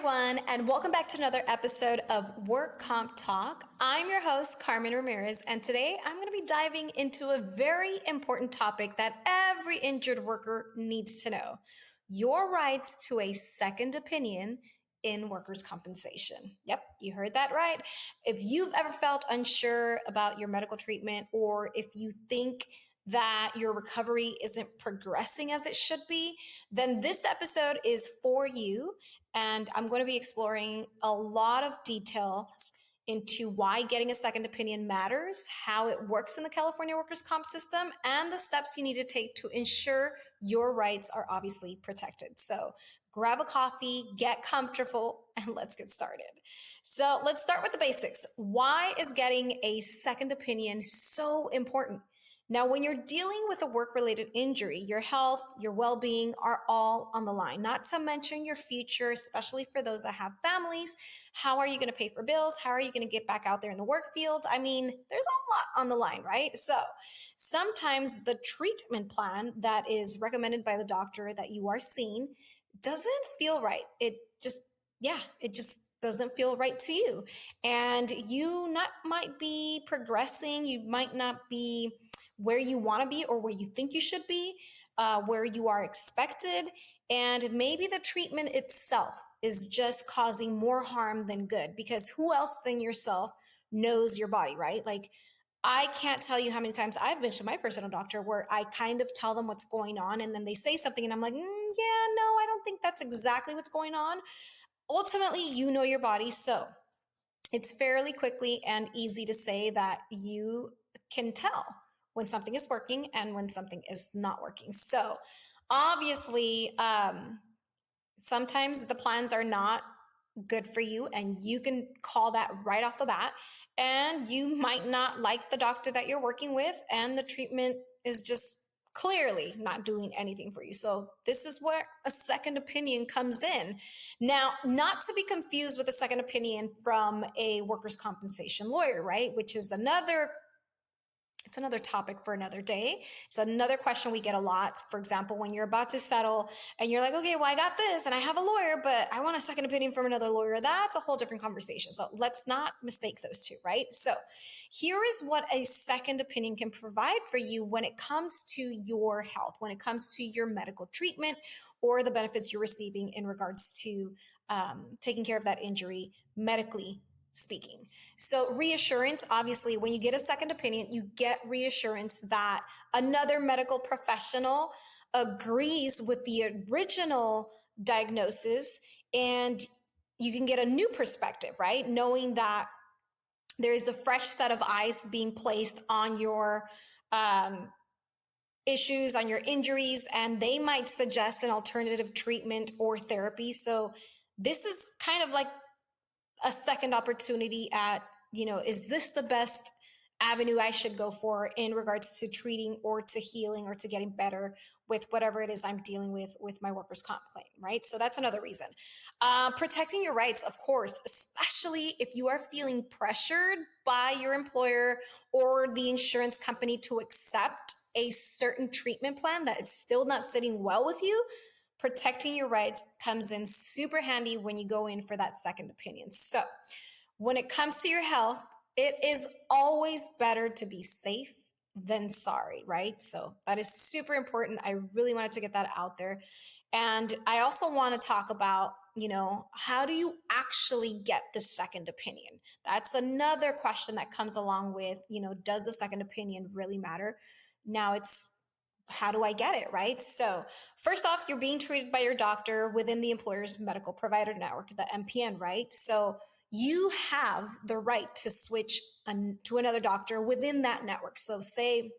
everyone, and welcome back to another episode of Work Comp Talk. I'm your host, Carmen Ramirez, and today I'm going to be diving into a very important topic that every injured worker needs to know: your rights to a second opinion in workers' compensation. Yep, you heard that right. If you've ever felt unsure about your medical treatment, or if you think that your recovery isn't progressing as it should be, then this episode is for you. And I'm going to be exploring a lot of details into why getting a second opinion matters, how it works in the California workers' comp system, and the steps you need to take to ensure your rights are obviously protected. So grab a coffee, get comfortable, and let's get started. So let's start with the basics. Why is getting a second opinion so important? Now, when you're dealing with a work-related injury, your health, your well-being are all on the line, not to mention your future, especially for those that have families. How are you going to pay for bills? How are you going to get back out there in the work field? I mean, there's a lot on the line, right? So sometimes the treatment plan that is recommended by the doctor that you are seeing doesn't feel right. It just doesn't feel right to you. And you might be progressing. You might not be where you want to be or where you think you should be, where you are expected. And maybe the treatment itself is just causing more harm than good, because who else than yourself knows your body, right? Like, I can't tell you how many times I've been to my personal doctor where I kind of tell them what's going on, and then they say something and I'm like, yeah, no, I don't think that's exactly what's going on. Ultimately, you know your body. So it's fairly quickly and easy to say that you can tell when something is working and when something is not working. So obviously, sometimes the plans are not good for you, and you can call that right off the bat. And you might not like the doctor that you're working with, and the treatment is just clearly not doing anything for you. So this is where a second opinion comes in. Now, not to be confused with a second opinion from a workers' compensation lawyer, right? Which is another topic for another day. It's another question we get a lot. For example, when you're about to settle and you're like, okay, well, I got this and I have a lawyer, but I want a second opinion from another lawyer. That's a whole different conversation. So let's not mistake those two, right? So here is what a second opinion can provide for you when it comes to your health, when it comes to your medical treatment or the benefits you're receiving in regards to taking care of that injury medically speaking. So reassurance, obviously, when you get a second opinion, you get reassurance that another medical professional agrees with the original diagnosis, and you can get a new perspective, right? Knowing that there is a fresh set of eyes being placed on your issues, on your injuries, and they might suggest an alternative treatment or therapy. So this is kind of like a second opportunity at, is this the best avenue I should go for in regards to treating or to healing or to getting better with whatever it is I'm dealing with my workers' comp claim, right? So that's another reason. Protecting your rights, of course, especially if you are feeling pressured by your employer or the insurance company to accept a certain treatment plan that is still not sitting well with you. Protecting your rights comes in super handy when you go in for that second opinion. So when it comes to your health, it is always better to be safe than sorry, right? So that is super important. I really wanted to get that out there. And I also want to talk about, how do you actually get the second opinion? That's another question that comes along with, does the second opinion really matter? Now it's, how do I get it, right? So first off, you're being treated by your doctor within the employer's medical provider network, the MPN, right? So you have the right to switch to another doctor within that network. So say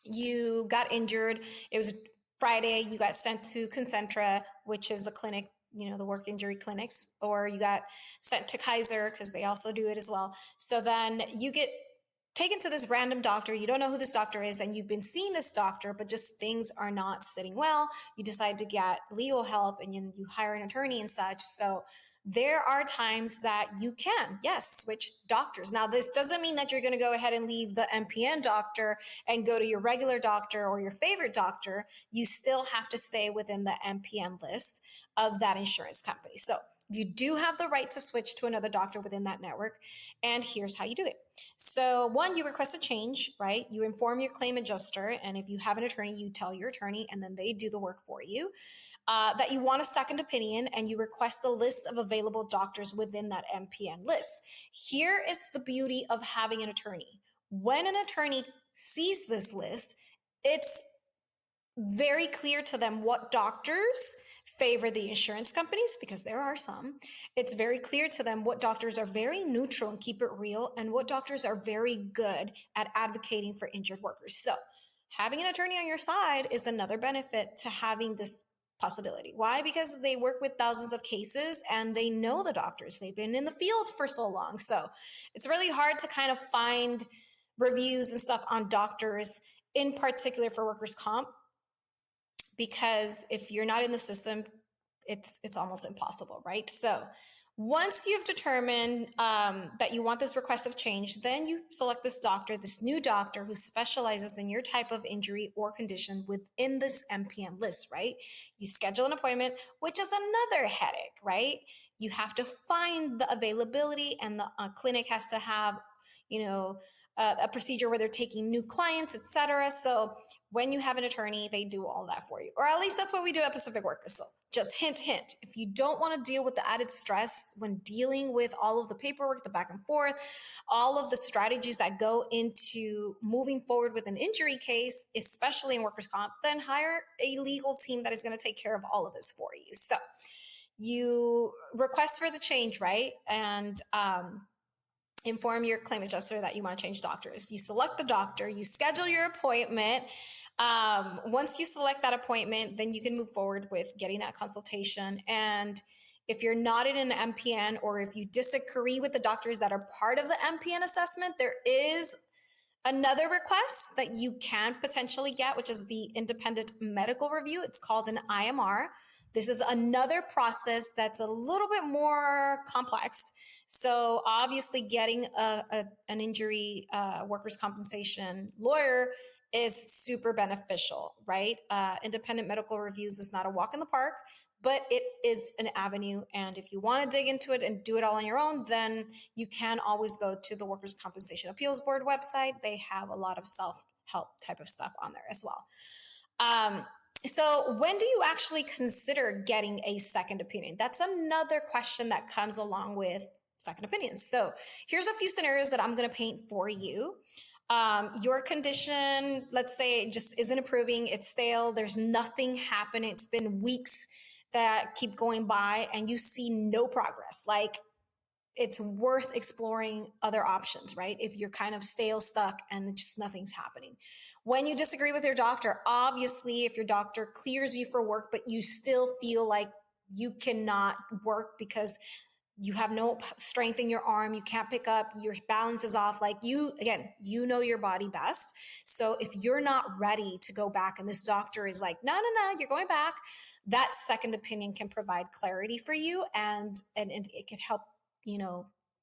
you got injured, it was Friday, you got sent to Concentra, which is a clinic, the work injury clinics, or you got sent to Kaiser because they also do it as well. So then you get taken to this random doctor. You don't know who this doctor is, and you've been seeing this doctor, but just things are not sitting well. You decide to get legal help, and you hire an attorney and such. So there are times that you can, yes, switch doctors. Now, this doesn't mean that you're going to go ahead and leave the MPN doctor and go to your regular doctor or your favorite doctor. You still have to stay within the MPN list of that insurance company. So you do have the right to switch to another doctor within that network. And here's how you do it. So, one, you request a change, right? You inform your claim adjuster. And if you have an attorney, you tell your attorney, and then they do the work for you. That you want a second opinion, and you request a list of available doctors within that MPN list. Here is the beauty of having an attorney. When an attorney sees this list, it's very clear to them what doctors favor the insurance companies, because there are some. It's very clear to them what doctors are very neutral and keep it real, and what doctors are very good at advocating for injured workers. So having an attorney on your side is another benefit to having this possibility. Why? Because they work with thousands of cases and they know the doctors. They've been in the field for so long. So it's really hard to kind of find reviews and stuff on doctors, in particular for workers' comp, because if you're not in the system, it's almost impossible, right? So once you've determined that you want this request of change, then you select this doctor, this new doctor who specializes in your type of injury or condition within this MPN list, right? You schedule an appointment, which is another headache, right? You have to find the availability, and the clinic has to have, a procedure where they're taking new clients, etc. So when you have an attorney, they do all that for you, or at least that's what we do at Pacific Workers. So just hint, if you don't want to deal with the added stress when dealing with all of the paperwork, the back and forth, all of the strategies that go into moving forward with an injury case, especially in workers' comp, then hire a legal team that is going to take care of all of this for you. So you request for the change, right? And inform your claim adjuster that you want to change doctors. You select the doctor, you schedule your appointment. Once you select that appointment, then you can move forward with getting that consultation. And if you're not in an MPN, or if you disagree with the doctors that are part of the MPN assessment, there is another request that you can potentially get, which is the independent medical review. It's called an IMR. This is another process that's a little bit more complex. So obviously getting an injury workers' compensation lawyer is super beneficial, right? Independent medical reviews is not a walk in the park, but it is an avenue. And if you want to dig into it and do it all on your own, then you can always go to the Workers' Compensation Appeals Board website. They have a lot of self-help type of stuff on there as well. So when do you actually consider getting a second opinion? That's another question that comes along with second opinions. So here's a few scenarios that I'm going to paint for you. Your condition, let's say, just isn't improving. It's stale. There's nothing happening. It's been weeks that keep going by and you see no progress. Like, it's worth exploring other options, right? If you're kind of stale, stuck, and just nothing's happening. When you disagree with your doctor, obviously, if your doctor clears you for work, but you still feel like you cannot work because you have no strength in your arm, you can't pick up, your balance is off, like you know your body best. So if you're not ready to go back and this doctor is like, no, you're going back, that second opinion can provide clarity for you, and it could help,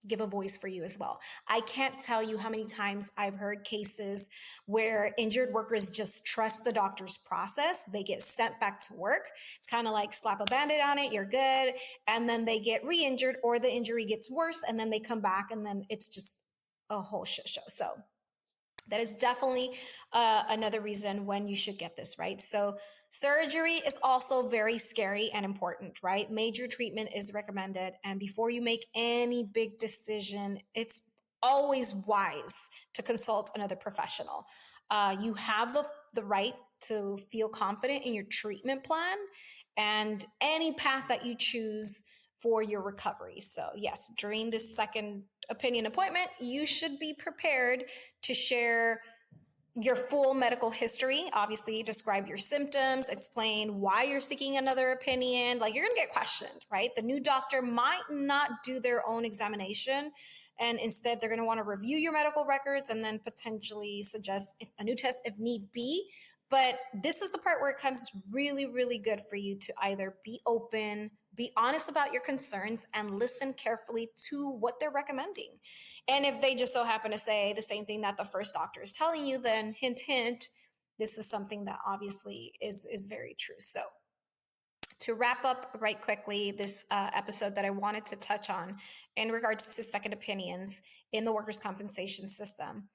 give a voice for you as well. I can't tell you how many times I've heard cases where injured workers just trust the doctor's process. They get sent back to work. It's kind of like slap a Band-Aid on it, you're good. And then they get re-injured, or the injury gets worse, and then they come back, and then it's just a whole shit show. So that is definitely another reason when you should get this, right? So surgery is also very scary and important, right? Major treatment is recommended. And before you make any big decision, it's always wise to consult another professional. You have the right to feel confident in your treatment plan and any path that you choose for your recovery. So yes, during this second opinion appointment, you should be prepared to share your full medical history. Obviously, describe your symptoms, explain why you're seeking another opinion. Like, you're going to get questioned, right? The new doctor might not do their own examination, and instead they're going to want to review your medical records and then potentially suggest a new test if need be. But this is the part where it comes really, really good for you to either be open, be honest about your concerns, and listen carefully to what they're recommending. And if they just so happen to say the same thing that the first doctor is telling you, then hint, hint, this is something that obviously is very true. So To wrap up right quickly this episode that I wanted to touch on in regards to second opinions in the workers' compensation system.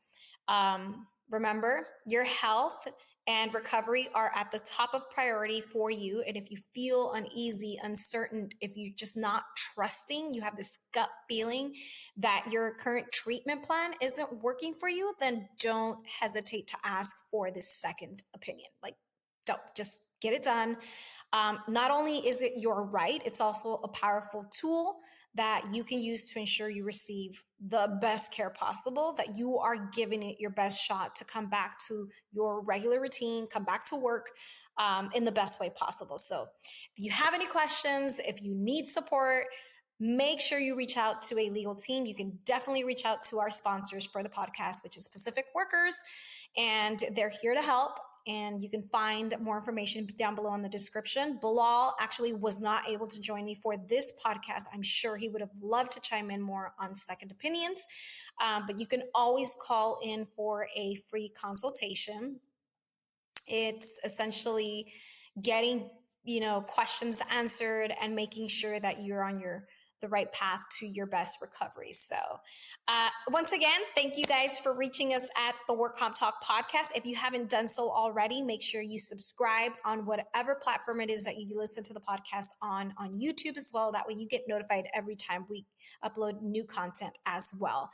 Remember, your health and recovery are at the top of priority for you. And if you feel uneasy, uncertain, if you're just not trusting, you have this gut feeling that your current treatment plan isn't working for you, then don't hesitate to ask for this second opinion. Like, don't just get it done. Not only is it your right, it's also a powerful tool that you can use to ensure you receive the best care possible, that you are giving it your best shot to come back to your regular routine, come back to work in the best way possible. So if you have any questions, if you need support, make sure you reach out to a legal team. You can definitely reach out to our sponsors for the podcast, which is Pacific Workers, and they're here to help. And you can find more information down below in the description. Bilal actually was not able to join me for this podcast. I'm sure he would have loved to chime in more on second opinions, but you can always call in for a free consultation. It's essentially getting, questions answered and making sure that you're on the right path to your best recovery. So once again, thank you guys for reaching us at the Work Comp Talk podcast. If you haven't done so already, make sure you subscribe on whatever platform it is that you listen to the podcast on YouTube as well. That way you get notified every time we upload new content as well.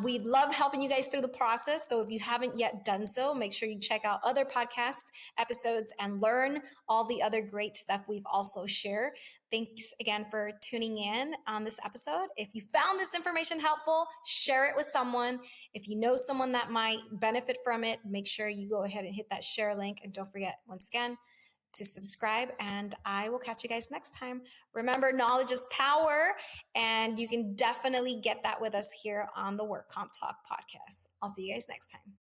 We love helping you guys through the process. So if you haven't yet done so, make sure you check out other podcast episodes and learn all the other great stuff we've also shared. Thanks again for tuning in on this episode. If you found this information helpful, share it with someone. If you know someone that might benefit from it, make sure you go ahead and hit that share link. And don't forget, once again, to subscribe. And I will catch you guys next time. Remember, knowledge is power, and you can definitely get that with us here on the Work Comp Talk podcast. I'll see you guys next time.